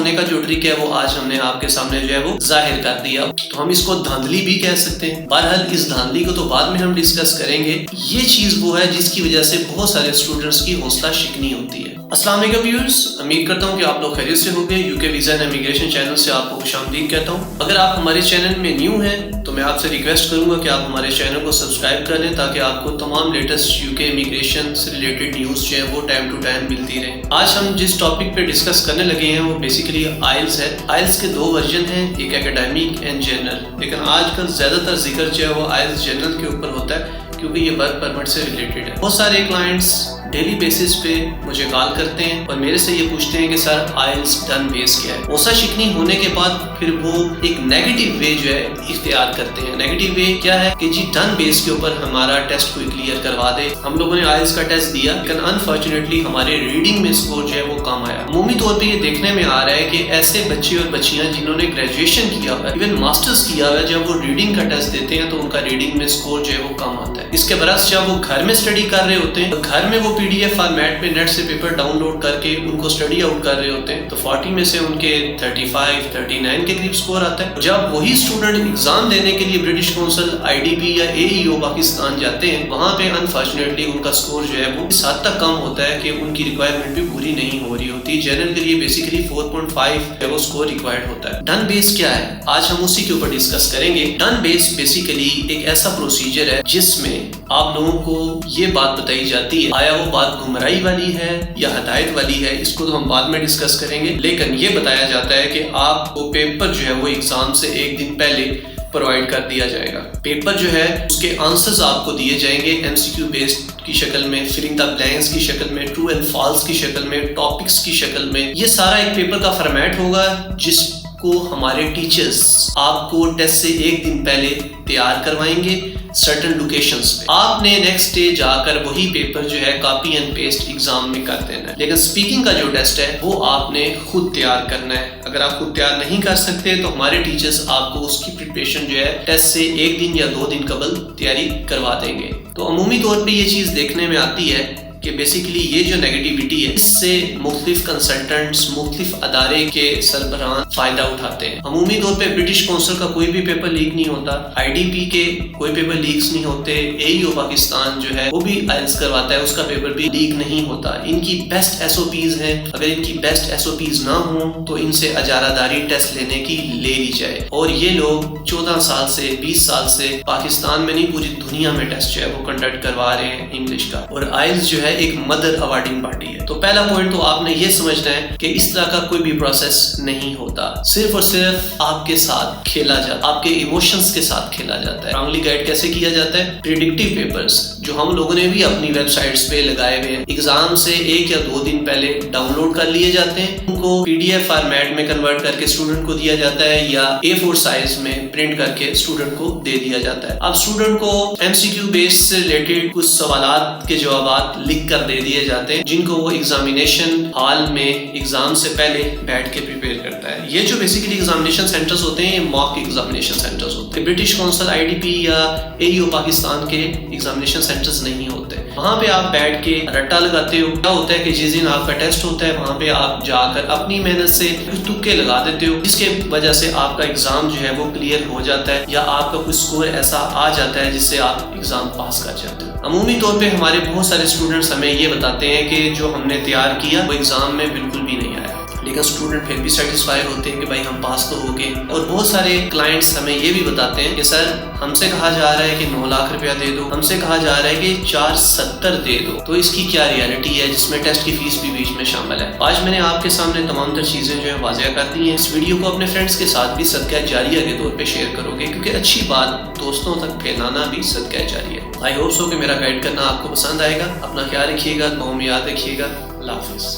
ہونے کا جو ٹرک ہے وہ آج ہم نے آپ کے سامنے جو ہے وہ ظاہر کر دیا. تو ہم اس کو دھاندلی بھی کہہ سکتے ہیں. بہرحال اس دھاندلی کو تو بعد میں ہم ڈسکس کریں گے. یہ چیز وہ ہے جس کی وجہ سے بہت سارے اسٹوڈنٹس کی حوصلہ شکنی ہوتی ہے. السلام علیکم ویورز، امید کرتا ہوں کہ آپ لوگ خیریت سے ہوں گے. یو کے ویزا اینڈ امیگریشن چینل سے آپ کو خوش آمدید کہتا ہوں. اگر آپ ہمارے چینل میں نیو ہیں تو میں آپ سے ریکویسٹ کروں گا کہ آپ ہمارے چینل کو سبسکرائب کر لیں تاکہ آپ کو تمام لیٹسٹ یو کے امیگریشن سے ریلیٹڈ نیوز جو ہیں وہ ٹائم ٹو ٹائم ملتی رہیں. آج ہم جس ٹاپک پہ ڈسکس کرنے لگے ہیں وہ بیسیکلی آئلس ہے. آئلس کے دو ورژن ہیں، ایک اکیڈیمک اینڈ جنرل. لیکن آج کل زیادہ تر ذکر جو ہے وہ آئلس جنرل کے اوپر ہوتا ہے کیونکہ یہ ورک پرمٹ سے ریلیٹڈ ہے. بہت سارے کلائنٹس ڈیلی بیسس پہ مجھے کال کرتے ہیں اور میرے سے یہ پوچھتے ہیں کہ سر آئلس ڈن بیس کیا ہے. حوصلہ شکنی ہونے کے بعد پھر وہ ایک نیگیٹو وے جو ہے اختیار کرتے ہیں. نیگیٹو وے کیا ہے کہ جی ڈن بیس کے اوپر ہمارا ٹیسٹ کوئی کلیئر کروا دے. ہم لوگوں نے آئلس کا ٹیسٹ دیا لیکن انفارچونیٹلی ہمارے ریڈنگ میں اسکور جو ہے وہ کم آیا. عمومی طور پہ یہ دیکھنے میں آ رہا ہے کہ ایسے بچے اور بچیاں جنہوں نے گریجویشن کیا ہوا ہے، ایون ماسٹرز کیا ہوا ہے، جب وہ ریڈنگ کا ٹیسٹ دیتے ہیں تو ان کا ریڈنگ میں اسکور جو ہے وہ کم آتا ہے. اس کے برعکس جب وہ گھر میں اسٹڈی کر رہے ہوتے ہیں تو گھر میں وہ PDF فارمیٹ پہ نیٹ سے پیپر ڈاؤن لوڈ کر کے ان کو اسٹڈی آؤٹ کر رہے ہوتے ہیں تو 40 میں سے ان کے 35 39 کے قریب سکور آتا ہے. جب وہی اسٹوڈنٹ ایگزام دینے کے لیے برٹش کونسل IDP یا AEO پاکستان جاتے ہیں وہاں پہ انفارچونیٹلی ان کا سکور جو ہے وہ اس حد تک کم ہوتا ہے کہ ان کی ریکوائرمنٹ بھی پوری نہیں ہو رہی ہوتی. جنرل کے لیے بیسیکلی 4.5 ہے وہ سکور ریکوائرڈ ہوتا ہے. ڈن بیس کیا ہے آج ہم اسی کے اوپر ڈسکس کریں گے. ڈن بیس بیسیکلی ایک ایسا پروسیجر ہے جس میں آپ لوگوں کو یہ بات بتائی جاتی ہے آیا وہ بات گمراہی والی ہے یا ہدایت والی ہے، اس کو تو ہم بعد میں ڈسکس کریں گے. لیکن یہ بتایا جاتا ہے کہ آپ کو پیپر جو ہے وہ ایگزام سے ایک دن پہلے پرووائڈ کر دیا جائے گا. پیپر جو ہے اس کے آنسرز آپ کو دیے جائیں گے MCQ بیسڈ کی شکل میں، فلنگ دا بلینکس کی شکل میں، ٹرو اینڈ فالس کی شکل میں، ٹاپکس کی شکل میں. یہ سارا ایک پیپر کا فارمیٹ ہوگا جس کو ہمارے ٹیچرز آپ کو ٹیسٹ سے ایک دن پہلے تیار کروائیں گے سرٹن لوکیشنز پہ. آپ نے نیکسٹ ڈے جا کر وہی پیپر جو ہے کاپی اینڈ پیسٹ ایگزام میں کر دینا ہے. لیکن اسپیکنگ کا جو ٹیسٹ ہے وہ آپ نے خود تیار کرنا ہے. اگر آپ خود تیار نہیں کر سکتے تو ہمارے ٹیچرز آپ کو اس کی پریپریشن جو ہے ٹیسٹ سے ایک دن یا 2 دن قبل تیاری کروا دیں گے. تو عمومی طور پہ یہ چیز دیکھنے میں آتی ہے کہ بیسیکلی یہ جو نیگیٹیوٹی ہے اس سے مختلف کنسلٹنٹس، مختلف ادارے کے سربراہان فائدہ اٹھاتے ہیں. عمومی طور پہ برٹش کونسل کا کوئی بھی پیپر لیک نہیں ہوتا، IDP کے کوئی پیپر لیکس نہیں ہوتے، AEO پاکستان جو ہے وہ بھی آئلس کرواتا ہے اس کا پیپر بھی لیک نہیں ہوتا. ان کی بیسٹ SOPs ہیں. اگر ان کی بیسٹ SOPs نہ ہوں تو ان سے اجارہ داری ٹیسٹ لینے کی لے لی جائے. اور یہ لوگ 14 سال سے 20 سال سے پاکستان میں نہیں پوری دنیا میں ٹیسٹ جو ہے وہ کنڈکٹ کروا رہے ہیں انگلش کا. اور آئلس جو ہے ایک مدر اوارڈنگ باڈی ہے. تو پہلا پوائنٹ تو آپ نے یہ سمجھنا ہے کہ اس طرح کا کوئی بھی پروسیس نہیں ہوتا. صرف اور صرف آپ کے ساتھ کھیلا جاتا ہے، آپ کے ایموشنز کے ساتھ کھیلا جاتا ہے. رانگلی گائیڈ کیسے کیا جاتا ہے؟ پریڈکٹیو پیپرز جو ہم لوگوں نے بھی اپنی ویب سائٹس پہ لگائے ہوئے ہیں، ایگزام سے 1 یا 2 دن پہلے ڈاؤن لوڈ کر لیے جاتے ہیں. ان کو PDF فارمیٹ میں کنورٹ کر کے اسٹوڈنٹ کو دیا جاتا ہے یا A4 سائز میں پرنٹ کر کے اسٹوڈنٹ کو دے دیا جاتا ہے. اب اسٹوڈنٹ کو MCQ بیس سے ریلیٹڈ کچھ سوالات کے جوابات لکھ کر دے دیے جاتے ہیں جن کو وہ ایگزامینیشن ہال میں ایگزام سے پہلے بیٹھ کے پریپیئر کرتا ہے. یہ جو بیسیکلی ایگزامینیشن سینٹرز ہوتے ہیں یہ موک ایگزامینیشن سینٹرز ہوتے ہیں. برٹش کونسل IDP یا AEO پاکستان کے ایگزامینیشن سینٹرز نہیں ہوتے. وہاں پہ آپ بیٹھ کے رٹا لگاتے ہو. کیا ہوتا ہے کہ جس دن آپ کا ٹیسٹ ہوتا ہے وہاں پہ آپ جا کر اپنی محنت سے کچھ تکے لگا دیتے ہو جس کے وجہ سے آپ کا ایگزام جو ہے وہ کلیئر ہو جاتا ہے یا آپ کا کچھ اسکور ایسا آ جاتا ہے جس سے آپ ایگزام پاس کر جاتے ہو. عمومی طور پہ ہمارے بہت سارے اسٹوڈنٹس ہمیں یہ بتاتے ہیں کہ جو ہم نے تیار کیا وہ ایگزام میں بالکل بھی نہیں آیا، لیکن اسٹوڈنٹ پھر بھی سیٹسفائی ہوتے ہیں کہ بھائی ہم پاس تو ہو گئے. اور بہت سارے کلائنٹس ہمیں یہ بھی بتاتے ہیں کہ سر ہم سے کہا جا رہا ہے کہ 9 لاکھ روپیہ دے دو، ہم سے کہا جا رہا ہے کہ 470 دے دو، تو اس کی کیا ریالٹی ہے جس میں ٹیسٹ کی فیس بھی بیچ میں شامل ہے. آج میں نے آپ کے سامنے تمام تر چیزیں جو ہے واضح کر دی ہیں. اس ویڈیو کو اپنے فرینڈس کے ساتھ بھی صدقہ جاریہ کے طور پہ شیئر کرو گے کیونکہ اچھی بات دوستوں تک پھیلانا بھی صدقہ جاریہ ہے. آئی ہوپ سو کہ میرا گائیڈ کرنا آپ کو پسند آئے گا. اپنا خیال رکھیے گا، دعاؤں میں یاد رکھیے گا. اللہ حافظ.